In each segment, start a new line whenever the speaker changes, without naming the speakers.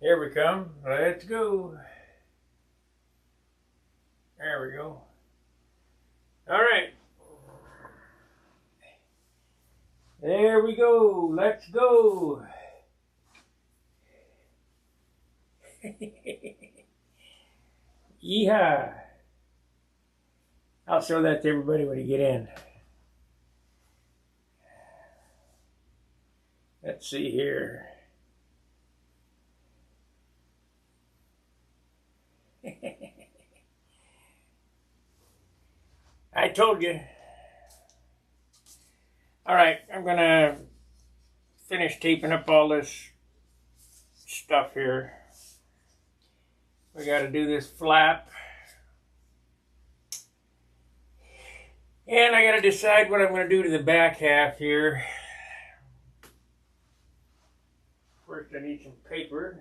Here we come. Let's go. There we go. All right. There we go. Let's go. Yeehaw. I'll show that to everybody when you get in. Let's see here. I told you. All right, I'm going to finish taping up all this stuff here. We got to do this flap. And I got to decide what I'm going to do to the back half here. First, I need some paper.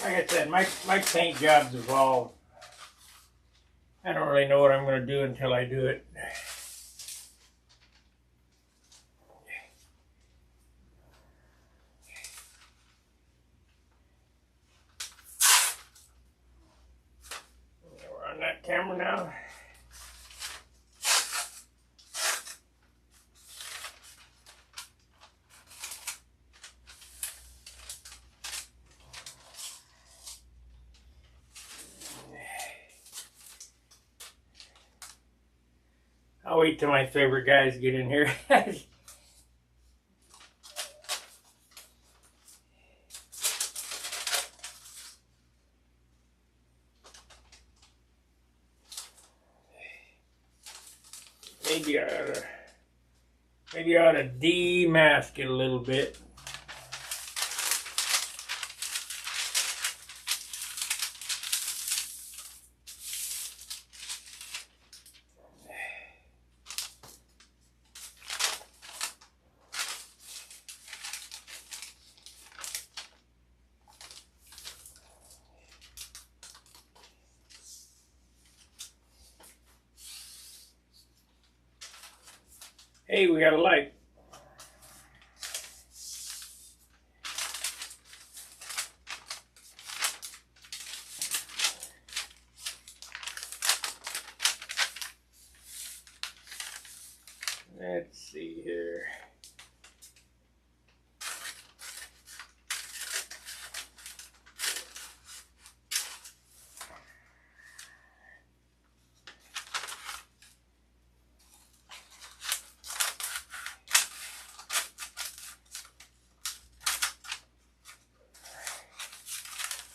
Like I said, my paint job's evolved. I don't really know what I'm going to do until I do it. We're on that camera now. I'll wait till my favorite guys get in here. Maybe I ought to demask it a little bit. Hey, we got a light. Let's see here.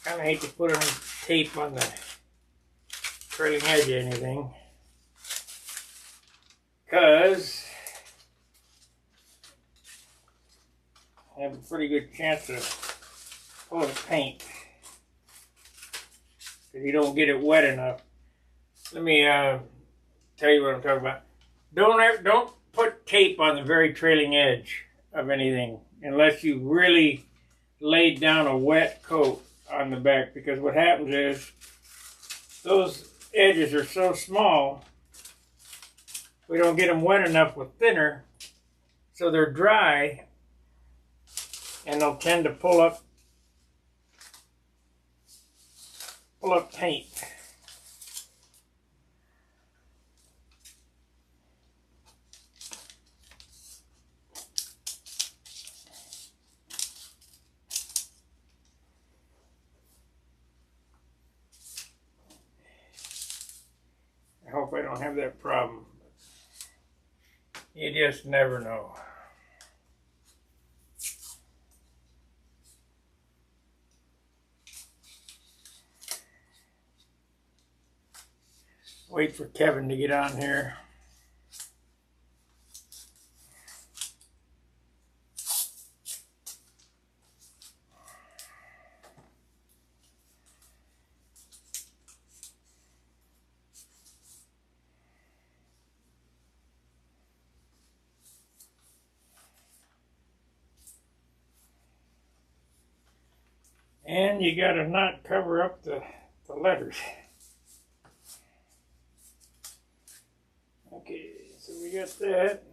I hate to put any tape on the trailing edge or anything, because I have a pretty good chance of pulling paint if you don't get it wet enough. Let me tell you what I'm talking about. Don't put tape on the very trailing edge of anything unless you really laid down a wet coat on the back, because what happens is those edges are so small, we don't get them wet enough with thinner, so they're dry and they'll tend to pull up paint. I hope I don't have that problem. You just never know. Wait for Kevin to get on here. And you gotta not cover up the letters. Okay, so we got that.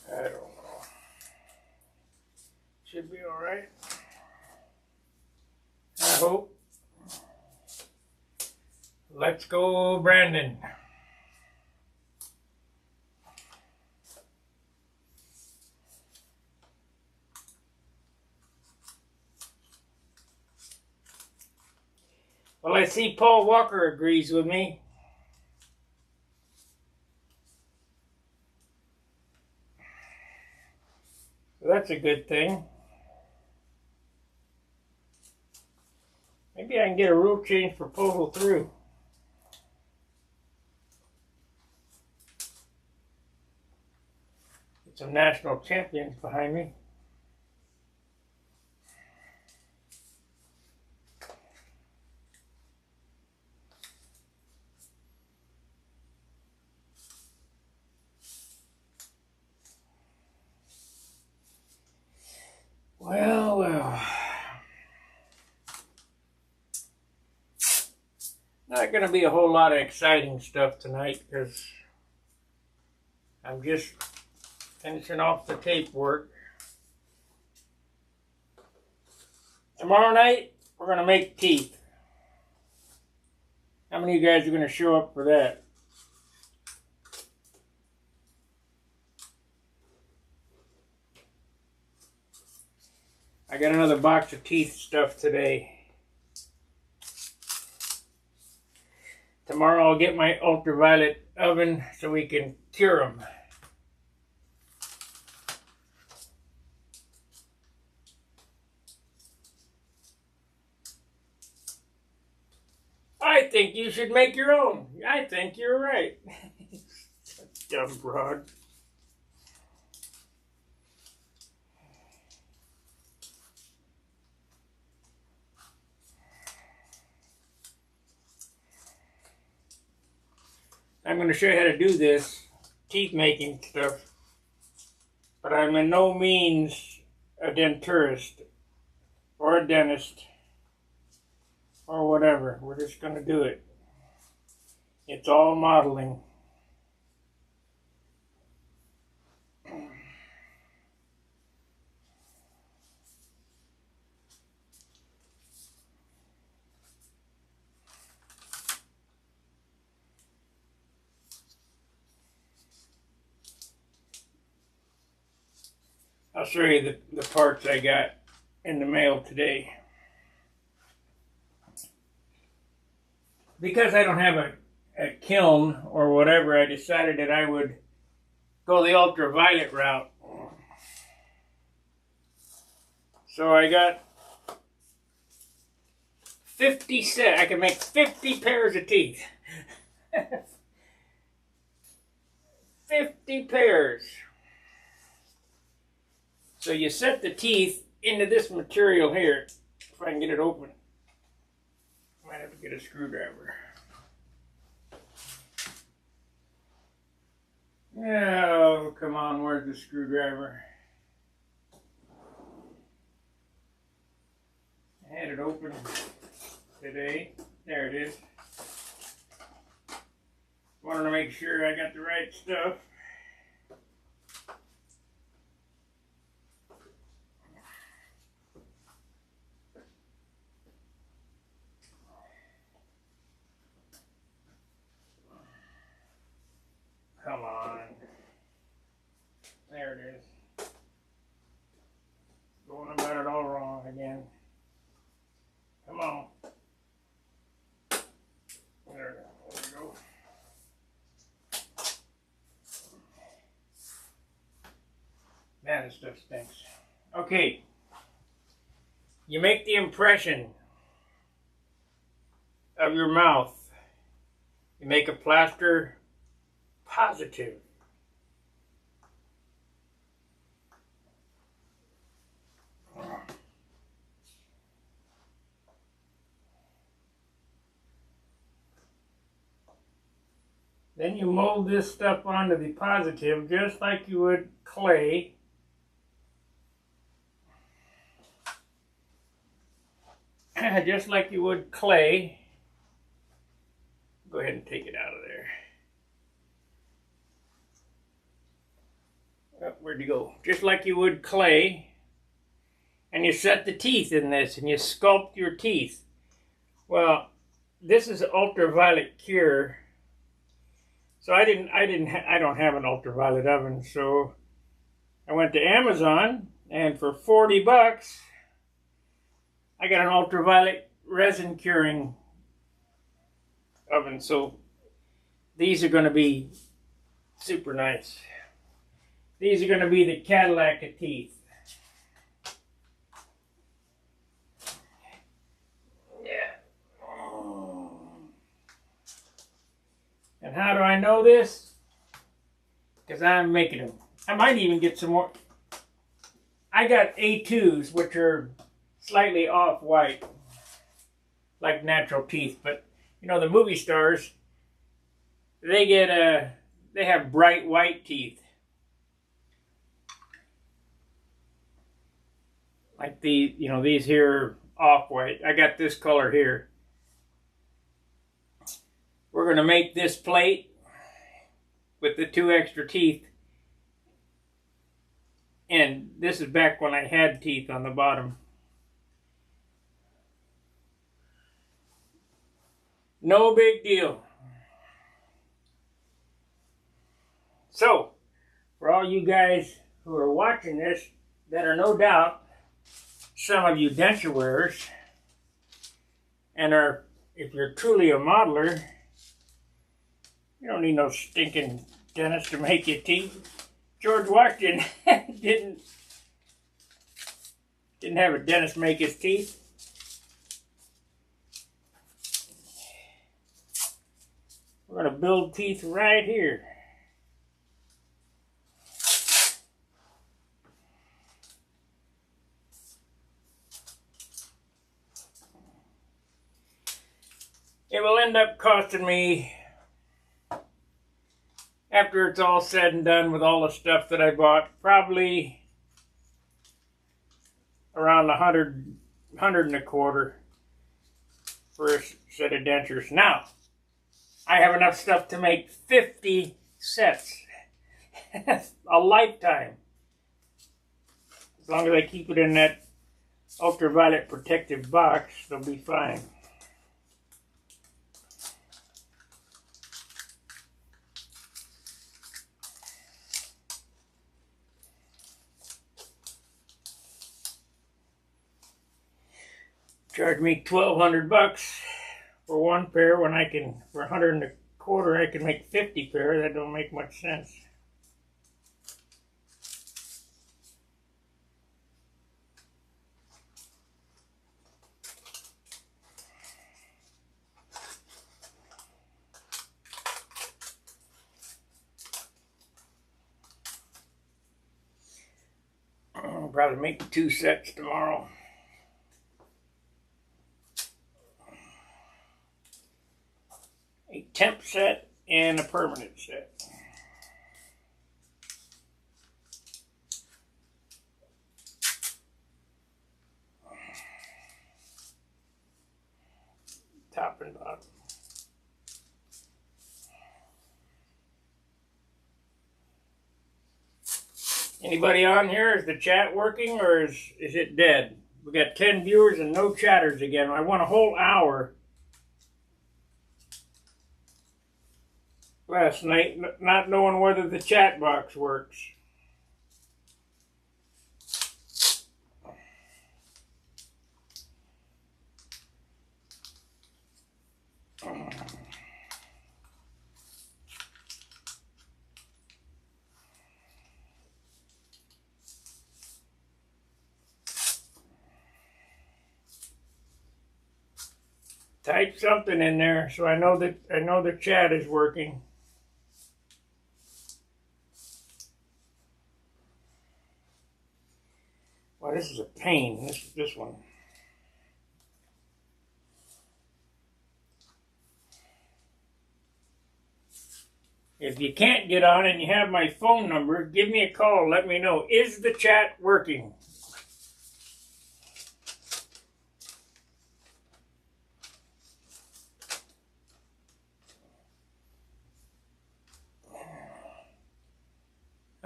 I don't know. Should be all right. I hope. Let's go, Brandon. Well, I see Paul Walker agrees with me. So that's a good thing. Maybe I can get a rule change proposal through. Get some national champions behind me. Well, well. Not going to be a whole lot of exciting stuff tonight because I'm just finishing off the tape work. Tomorrow night, we're going to make teeth. How many of you guys are going to show up for that? I got another box of teeth stuff today. Tomorrow I'll get my ultraviolet oven so we can cure them. I think you should make your own. I think you're right. Dumb broad. I'm going to show you how to do this teeth making stuff, but I'm in no means a denturist or a dentist or whatever. We're just going to do it. It's all modeling. I'll show you the parts I got in the mail today. Because I don't have a kiln or whatever, I decided that I would go the ultraviolet route. So I got 50 set. I can make 50 pairs of teeth. 50 pairs. So you set the teeth into this material here. If I can get it open. Might have to get a screwdriver. Oh, come on, where's the screwdriver? I had it open today. There it is. Wanted to make sure I got the right stuff. Come on. There it is. Going about it all wrong again. Come on. There we go. Man, this stuff stinks. Okay. You make the impression. of your mouth. You make a plaster positive. Then you mold this stuff onto the positive just like you would clay. Just like you would clay. Go ahead and take it out of there. Oh, where'd you go? Just like you would clay. And you set the teeth in this and you sculpt your teeth. Well, this is ultraviolet cure. So I don't have an ultraviolet oven, so I went to Amazon, and for 40 bucks, I got an ultraviolet resin curing oven. So these are going to be super nice. These are going to be the Cadillac of teeth. And how do I know this? Because I'm making them. I might even get some more. I got A2s, which are slightly off-white, like natural teeth. But, you know, the movie stars, they have bright white teeth. Like these here are off-white. I got this color here. We're going to make this plate with the 2 extra teeth. And this is back when I had teeth on the bottom. No big deal. So, for all you guys who are watching this, that are no doubt some of you denture wearers, and if you're truly a modeler, you don't need no stinking dentist to make your teeth. George Washington didn't have a dentist make his teeth. We're going to build teeth right here. It will end up costing me, after it's all said and done with all the stuff that I bought, probably around $100 and a quarter for a set of dentures. Now, I have enough stuff to make 50 sets. A lifetime. As long as I keep it in that ultraviolet protective box, they'll be fine. Charge me $1,200 for one pair when I can, for $100 and a quarter, I can make 50 pair. That don't make much sense. I'll probably make 2 sets tomorrow. A temp set and a permanent set. Top and bottom. Anybody on here? Is the chat working or is it dead? We got 10 viewers and no chatters again. I want a whole hour last night not knowing whether the chat box works. Type something in there so I know the chat is working. Well, this is a pain. This one. If you can't get on and you have my phone number, give me a call. Let me know. Is the chat working?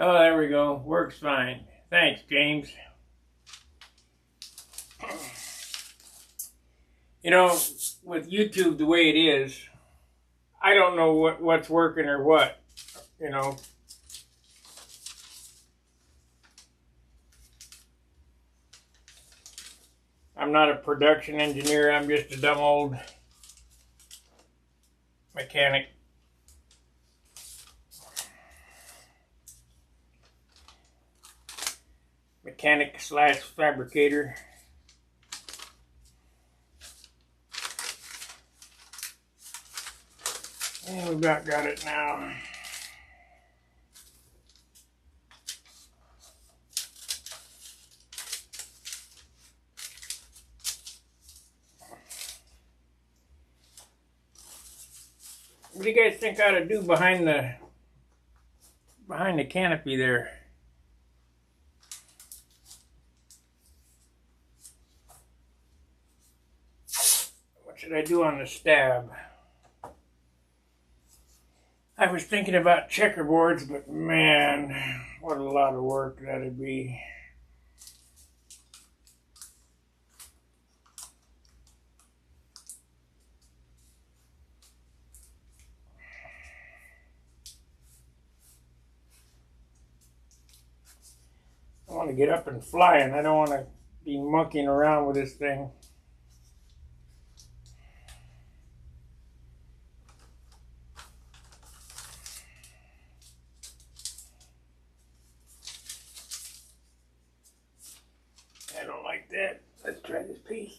Oh, there we go. Works fine. Thanks, James. You know, with YouTube the way it is, I don't know what's working or what, you know. I'm not a production engineer. I'm just a dumb old mechanic. / fabricator. And we've got it now. What do you guys think I ought to do behind the canopy there? What should I do on the stab? I was thinking about checkerboards, but man, what a lot of work that'd be. I want to get up and flying. I don't want to be monkeying around with this thing. I don't like that. Let's try this piece.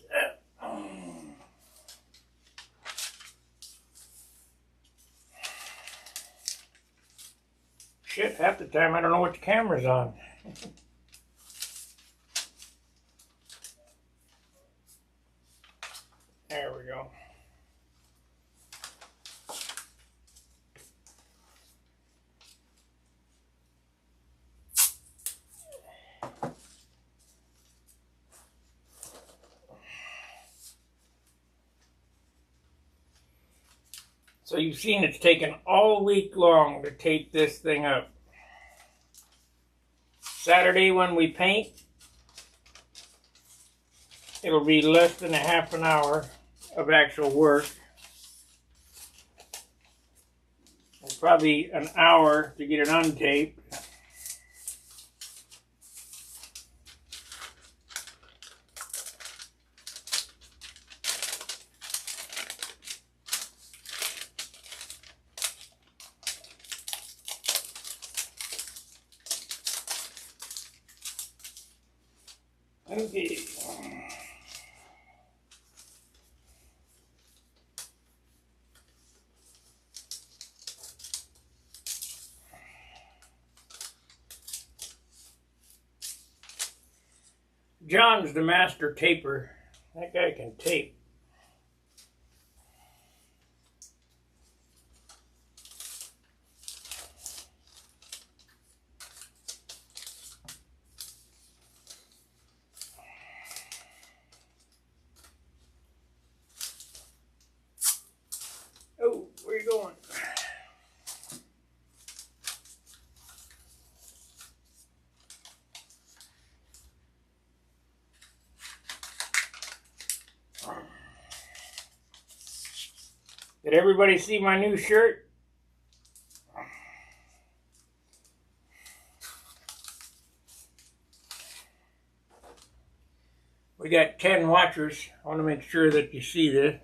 Shit, half the time I don't know what the camera's on. There we go. So you've seen it's taken all week long to tape this thing up. Saturday when we paint, it'll be less than a half an hour of actual work. And probably an hour to get it untaped. Okay. John's the master taper. That guy can tape. Oh, where you going? Did everybody see my new shirt? We got 10 watchers. I want to make sure that you see this.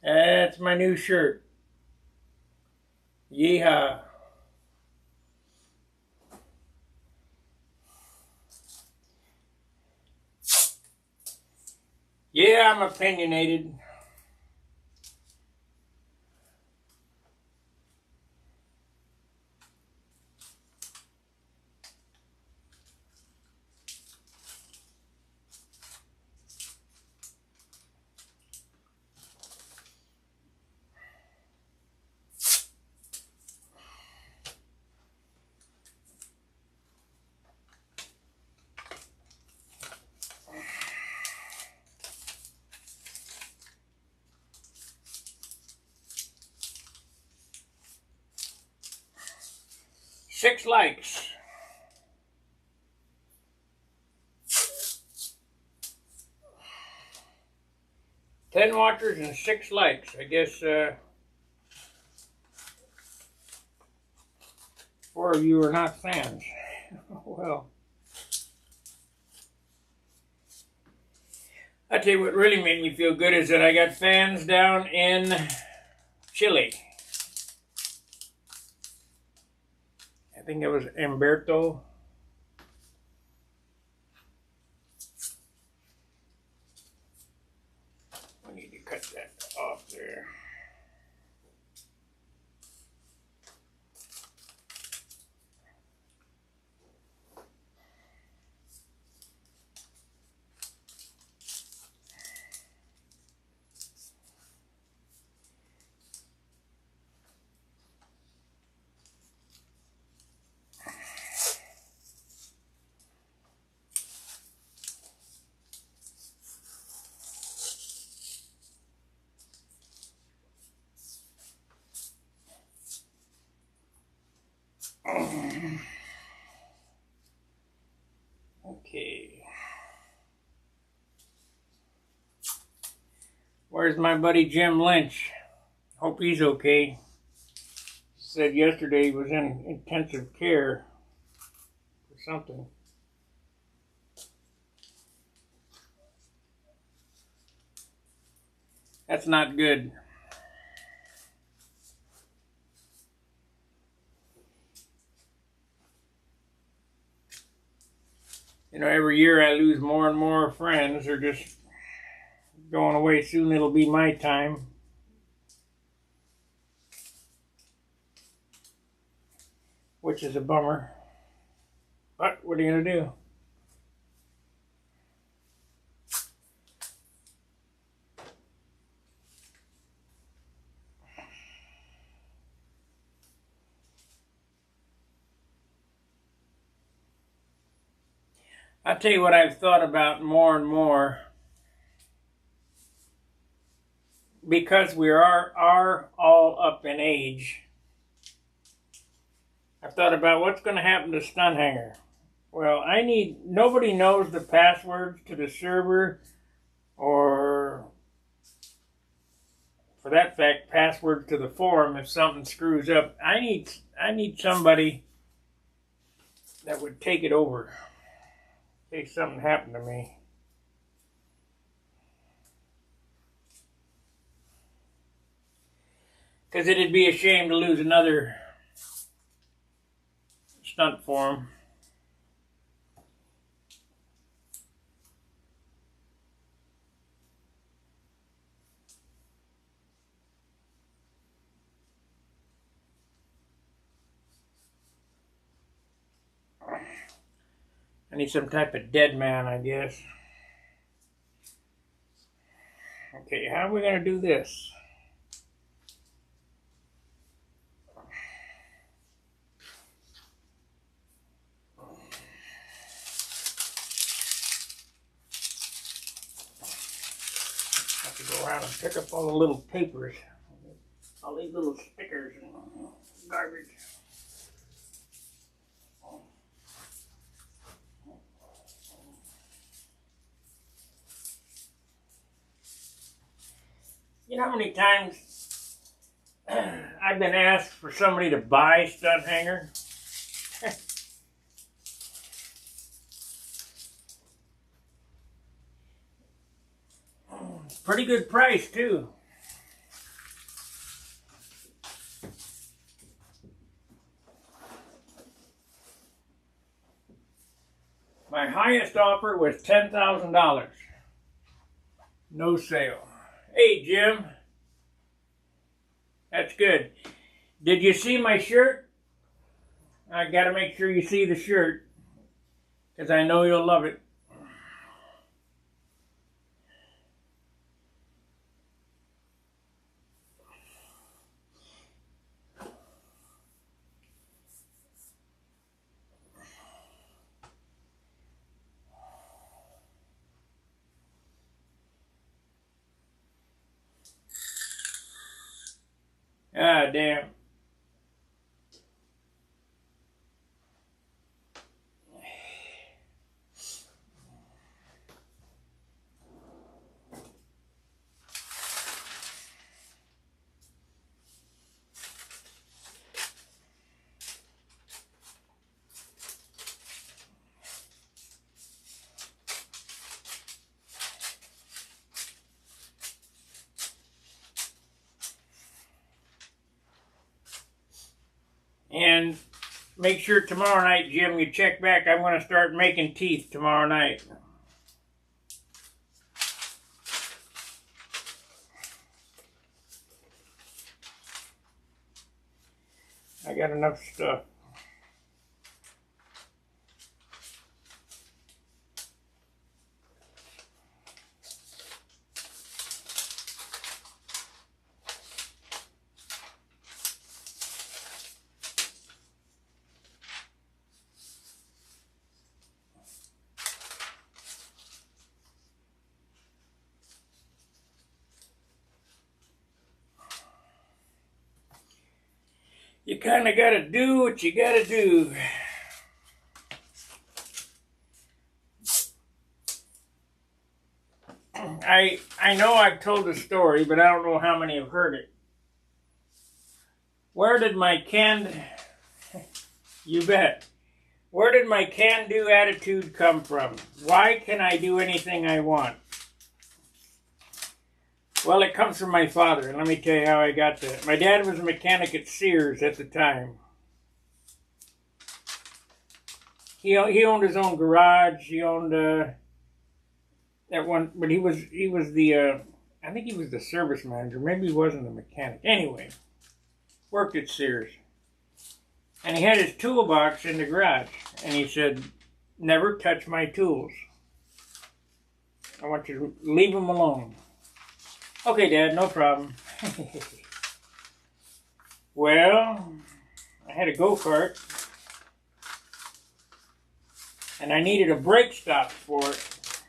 That's my new shirt. Yeehaw. Yeah, I'm opinionated. Six likes. 10 watchers and 6 likes. I guess 4 of you are not fans. Well, I tell you what really made me feel good is that I got fans down in Chile. I think it was Humberto. I need to cut that off there. Okay. Where's my buddy Jim Lynch? Hope he's okay. Said yesterday he was in intensive care for something. That's not good. You know, every year I lose more and more friends. They're just going away. Soon it'll be my time. Which is a bummer. But what are you going to do? I'll tell you what I've thought about more and more. Because we are all up in age, I've thought about what's going to happen to Stunt Hanger. Well, nobody knows the passwords to the server, or for that fact, passwords to the forum if something screws up. I need somebody that would take it over in case something happened to me. Because it'd be a shame to lose another stunt forum. I need some type of dead man, I guess. Okay, how are we going to do this? I have to go around and pick up all the little papers, all these little stickers and garbage. You know how many times I've been asked for somebody to buy Stunt Hanger? Pretty good price too. My highest offer was $10,000. No sale. Hey, Jim. That's good. Did you see my shirt? I gotta make sure you see the shirt, because I know you'll love it. Ah, damn. And make sure tomorrow night, Jim, you check back. I'm going to start making teeth tomorrow night. I got enough stuff. You kind of got to do what you got to do. I know I've told the story, but I don't know how many have heard it. Where did my you bet. Where did my can-do attitude come from? Why can I do anything I want? Well, it comes from my father, and let me tell you how I got that. My dad was a mechanic at Sears at the time. He owned his own garage. He owned that one, but he was the I think he was the service manager. Maybe he wasn't a mechanic. Anyway, worked at Sears, and he had his toolbox in the garage, and he said, "Never touch my tools. I want you to leave them alone." Okay, Dad, no problem. Well, I had a go-kart, and I needed a brake stop for it.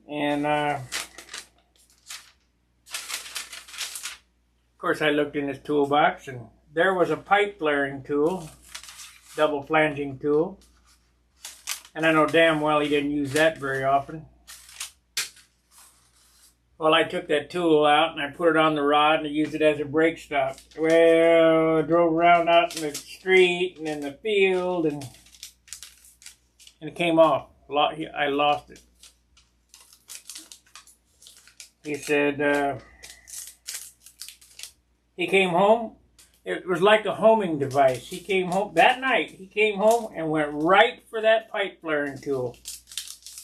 And, of course, I looked in his toolbox, and there was a pipe flaring tool, double flanging tool. And I know damn well he didn't use that very often. Well, I took that tool out and I put it on the rod and I used it as a brake stop. Well, I drove around out in the street and in the field and it came off. I lost it. He said he came home. It was like a homing device. He came home that night. He came home and went right for that pipe flaring tool.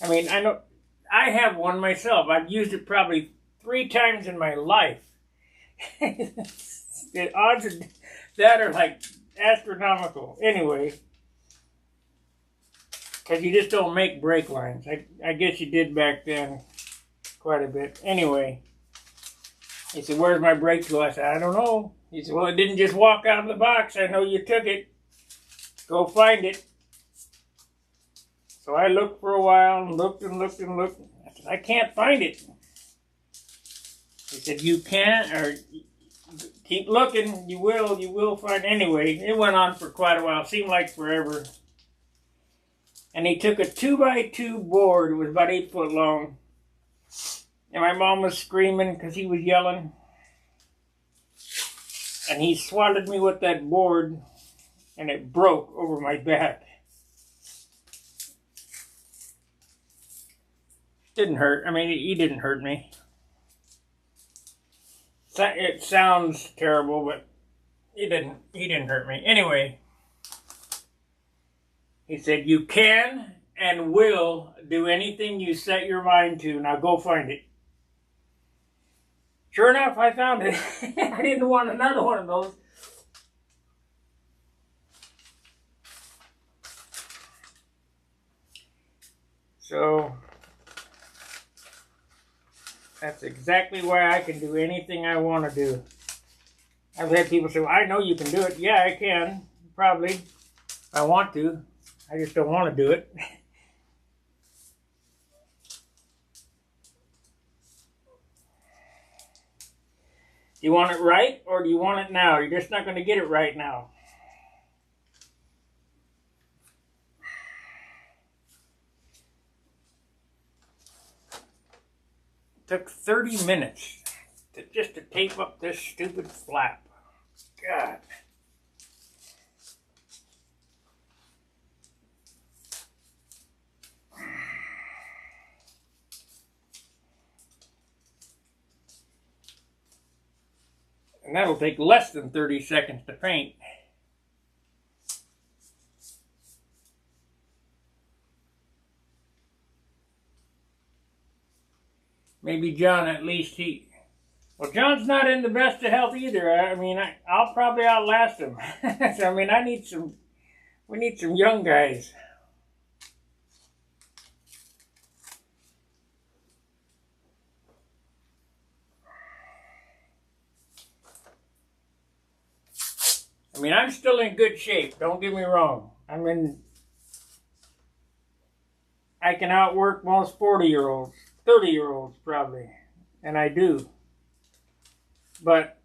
I mean, I know. I have one myself. I've used it probably 3 times in my life. The odds of that are like astronomical. Anyway, because you just don't make brake lines. I guess you did back then quite a bit. Anyway, he said, "Where's my brake tool?" I said, "I don't know." He said, "Well, it didn't just walk out of the box. I know you took it. Go find it." So I looked for a while and looked and looked and looked. I said, "I can't find it." He said, "You can't, or keep looking. You will find it." Anyway, it went on for quite a while. Seemed like forever. And he took a 2x2 board. It was about 8 foot long. And my mom was screaming because he was yelling. And he swatted me with that board, and it broke over my back. Didn't hurt. I mean, he didn't hurt me. It sounds terrible, but he didn't hurt me. Anyway, he said, "You can and will do anything you set your mind to. Now go find it. Sure enough, I found it. I didn't want another one of those. So that's exactly why I can do anything I want to do. I've had people say, well, I know you can do it. Yeah, I can. Probably. I want to. I just don't want to do it. Do you want it right or do you want it now? You're just not going to get it right now. It took 30 minutes just to tape up this stupid flap. God. And that'll take less than 30 seconds to paint. Maybe John, at least well, John's not in the best of health either. I mean, I'll probably outlast him. So, I mean, we need some young guys. I mean, I'm still in good shape, don't get me wrong. I can outwork most 40-year-olds, 30-year-olds probably, and I do. But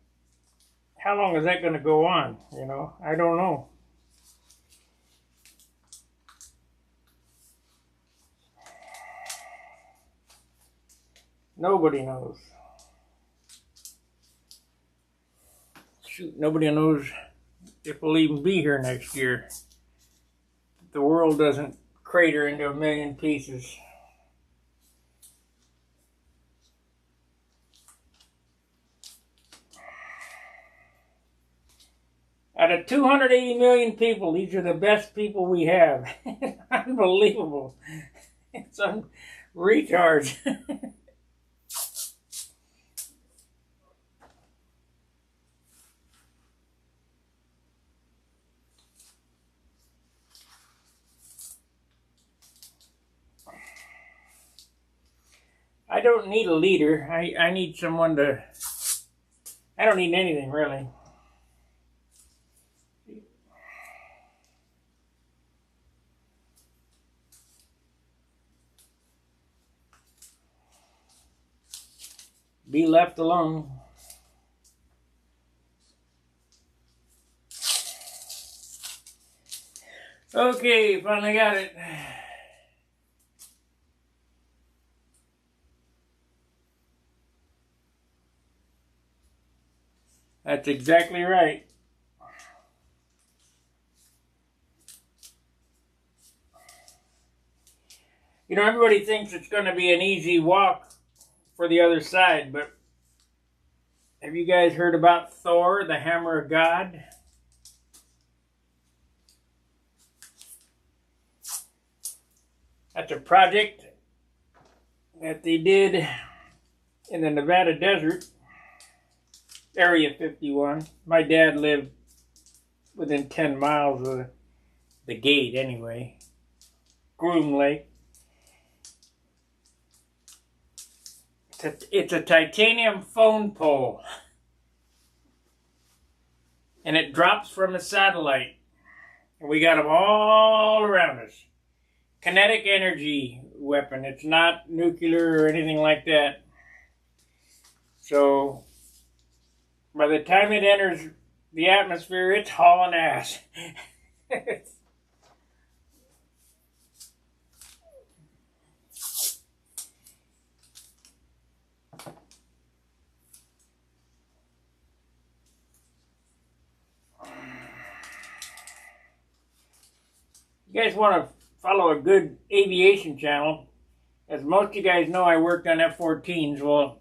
how long is that going to go on, you know? I don't know. Nobody knows. Shoot, nobody knows if we'll even be here next year. The world doesn't crater into a million pieces. Out of 280 million people, these are the best people we have. Unbelievable. It's retards. I don't need a leader. I need someone to... I don't need anything, really. Be left alone. Okay, finally got it. That's exactly right. You know, everybody thinks it's going to be an easy walk for the other side, but have you guys heard about Thor, the Hammer of God? That's a project that they did in the Nevada desert, Area 51. My dad lived within 10 miles of the gate anyway. Groom Lake. It's a titanium phone pole. And it drops from a satellite. And we got them all around us. Kinetic energy weapon. It's not nuclear or anything like that. So, by the time it enters the atmosphere, it's hauling ass. You guys want to follow a good aviation channel? As most of you guys know, I worked on F-14s. Well,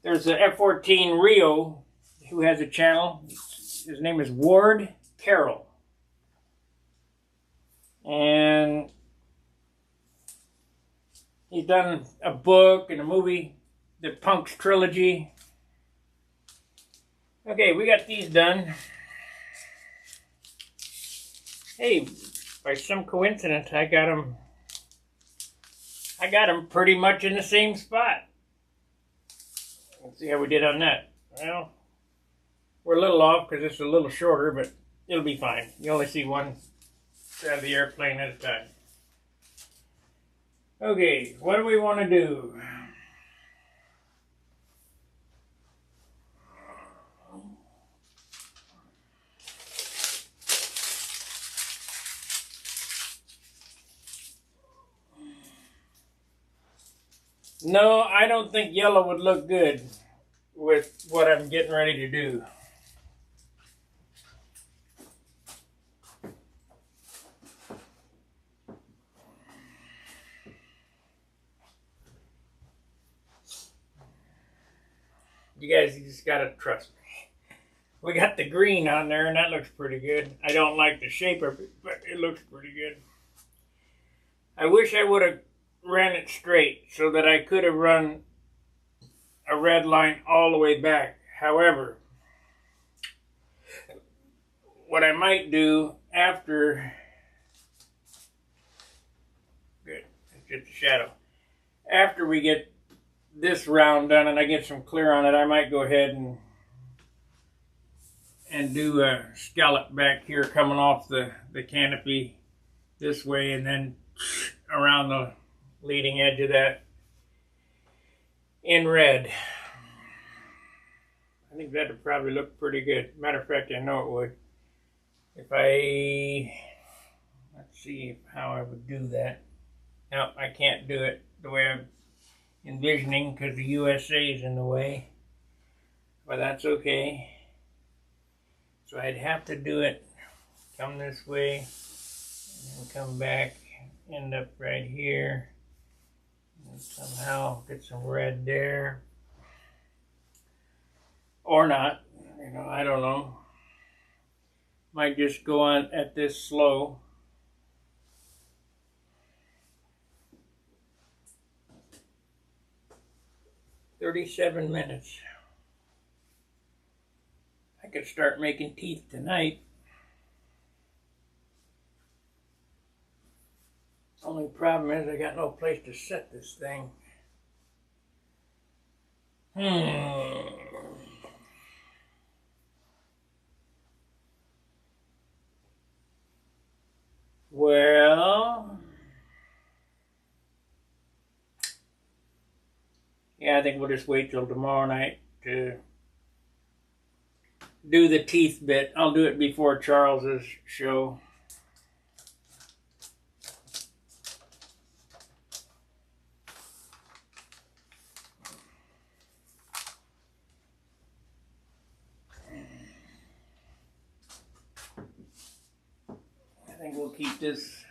there's a F-14 Rio who has a channel. His name is Ward Carroll. And he's done a book and a movie, the Punks trilogy. Okay, we got these done. Hey, by some coincidence, I got them pretty much in the same spot. Let's see how we did on that. Well, we're a little off because it's a little shorter, but it'll be fine. You only see one side of the airplane at a time. Okay, what do we want to do? No, I don't think yellow would look good with what I'm getting ready to do. You guys just gotta trust me. We got the green on there and that looks pretty good. I don't like the shape of it, but it looks pretty good. I wish I would have ran it straight so that I could have run a red line all the way back. However, what I might do after, good, it's just a shadow. After we get this round done and I get some clear on it, I might go ahead and do a scallop back here coming off the canopy this way and then around the leading edge of that in red. I think that would probably look pretty good. Matter of fact, I know it would. If let's see how I would do that. No, I can't do it the way I'm envisioning because the USA is in the way. But that's okay. So I'd have to do it, come this way, and then come back, end up right here, and somehow get some red there. Or not, I don't know. Might just go on at this slow. "37 minutes. I could start making teeth tonight. Only problem is I got no place to set this thing. Well, yeah, I think we'll just wait till tomorrow night to do the teeth bit. I'll do it before Charles's show. I think we'll keep this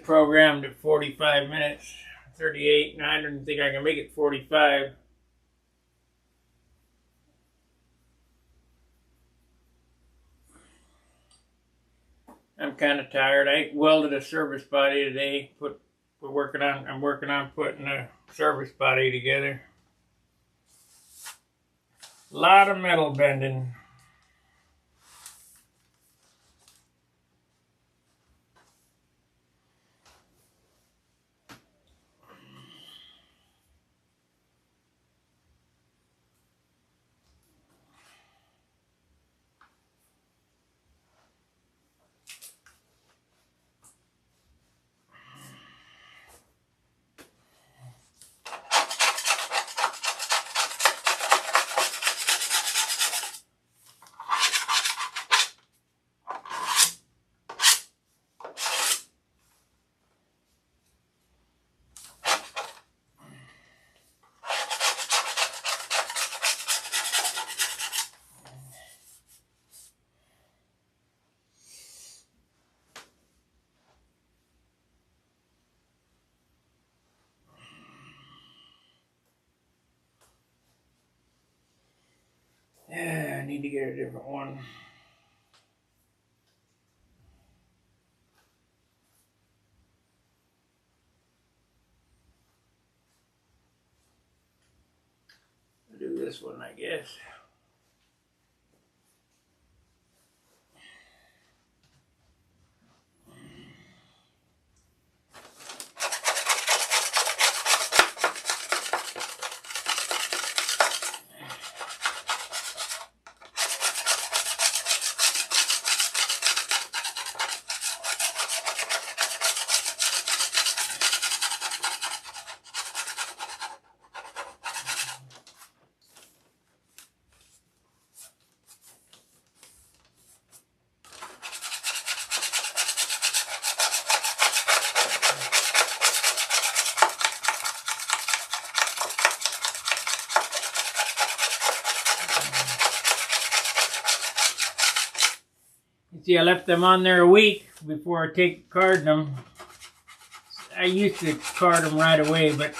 programmed at 45 minutes, 38, and I don't think I can make it 45. I'm kind of tired. I welded a service body today. I'm working on putting a service body together. A lot of metal bending. Yeah, I need to get a different one. this one, I guess. See, I left them on there a week before I take carding them. I used to card them right away, but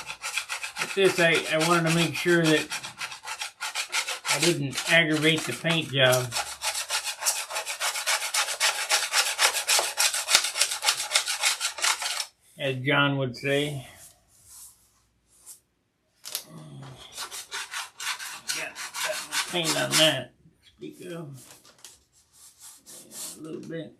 with this I wanted to make sure that I didn't aggravate the paint job. As John would say. Got paint on that. Speak of. A little bit.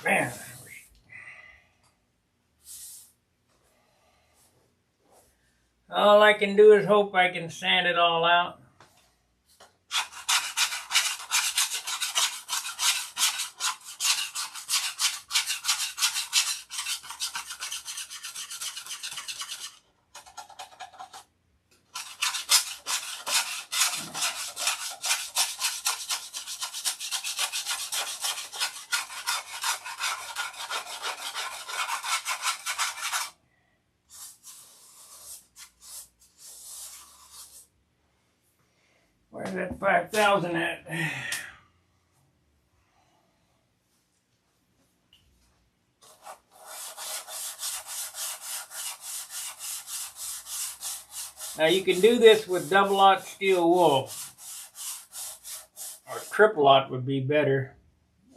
Man, all I can do is hope I can sand it all out. Where's that 5,000 at? Now you can do this with double-aught steel wool. Or triple-aught would be better.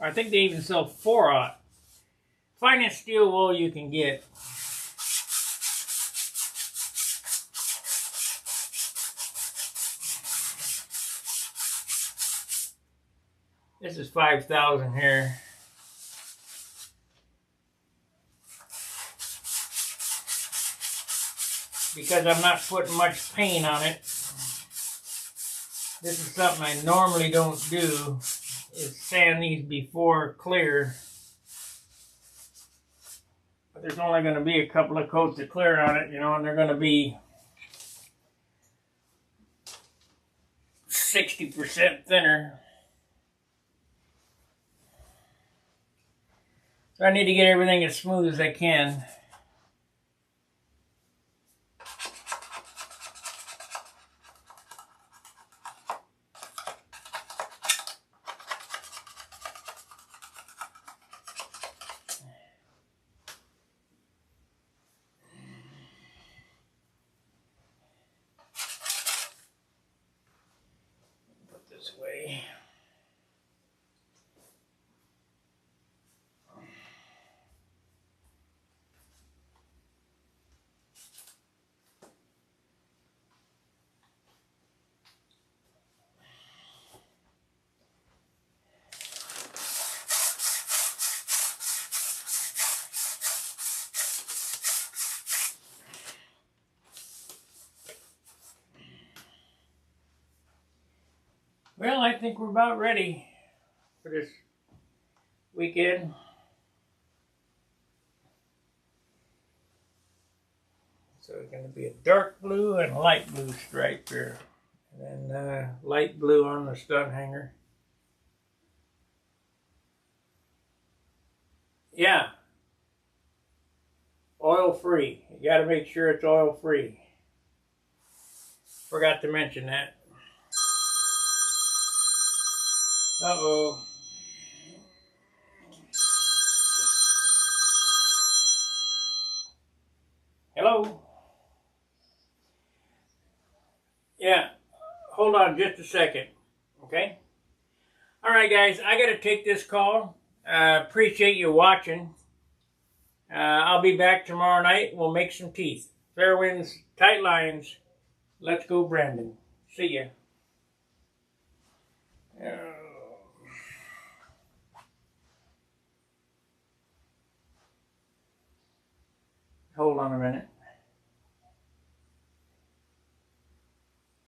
I think they even sell 4-aught. Finest steel wool you can get. This is 5,000 here. Because I'm not putting much paint on it. This is something I normally don't do, is sand these before clear. But there's only going to be a couple of coats of clear on it, you know, and they're going to be 60% thinner. So I need to get everything as smooth as I can. Put this away. Well, I think we're about ready for this weekend. So it's going to be a dark blue and a light blue stripe here. And light blue on the stunt hanger. Yeah, oil free. You got to make sure it's oil free. Forgot to mention that. Uh-oh. Hello? Yeah, hold on just a second, okay? All right, guys, I got to take this call. Appreciate you watching. I'll be back tomorrow night. We'll make some teeth. Fair winds, tight lines. Let's go, Brandon. See ya. Hold on a minute.